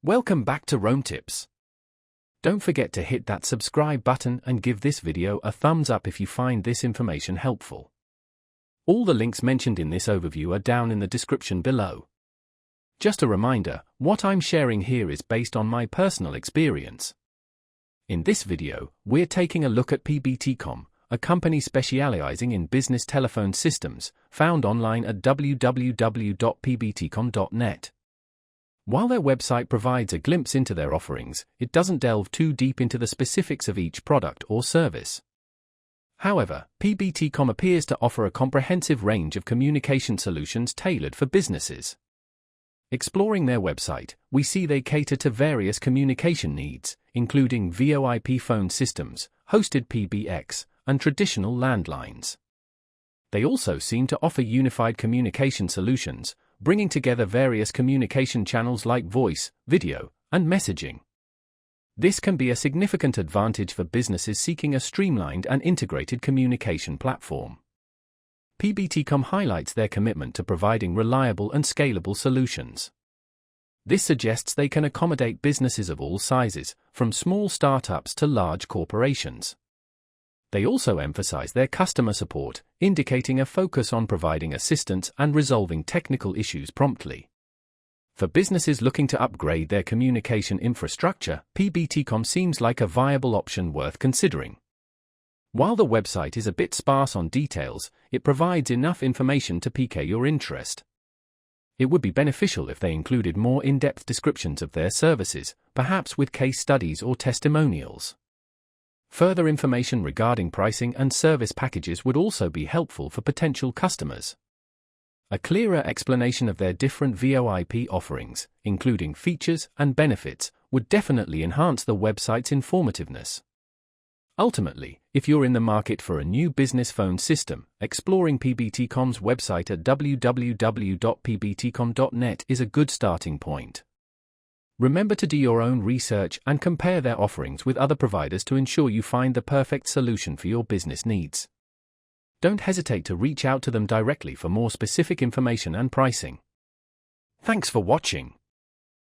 Welcome back to Roam Tips. Don't forget to hit that subscribe button and give this video a thumbs up if you find this information helpful. All the links mentioned in this overview are down in the description below. Just a reminder, what I'm sharing here is based on my personal experience. In this video, we're taking a look at PBTcom, a company specializing in business telephone systems, found online at www.pbtcom.net. While their website provides a glimpse into their offerings, it doesn't delve too deep into the specifics of each product or service. However, PBTcom appears to offer a comprehensive range of communication solutions tailored for businesses. Exploring their website, we see they cater to various communication needs, including VoIP phone systems, hosted PBX, and traditional landlines. They also seem to offer unified communication solutions, bringing together various communication channels like voice, video, and messaging. This can be a significant advantage for businesses seeking a streamlined and integrated communication platform. PBTcom highlights their commitment to providing reliable and scalable solutions. This suggests they can accommodate businesses of all sizes, from small startups to large corporations. They also emphasize their customer support, indicating a focus on providing assistance and resolving technical issues promptly. For businesses looking to upgrade their communication infrastructure, PBTcom seems like a viable option worth considering. While the website is a bit sparse on details, it provides enough information to pique your interest. It would be beneficial if they included more in-depth descriptions of their services, perhaps with case studies or testimonials. Further information regarding pricing and service packages would also be helpful for potential customers. A clearer explanation of their different VoIP offerings, including features and benefits, would definitely enhance the website's informativeness. Ultimately, if you're in the market for a new business phone system, exploring PBTcom's website at www.pbtcom.net is a good starting point. Remember to do your own research and compare their offerings with other providers to ensure you find the perfect solution for your business needs. Don't hesitate to reach out to them directly for more specific information and pricing. Thanks for watching.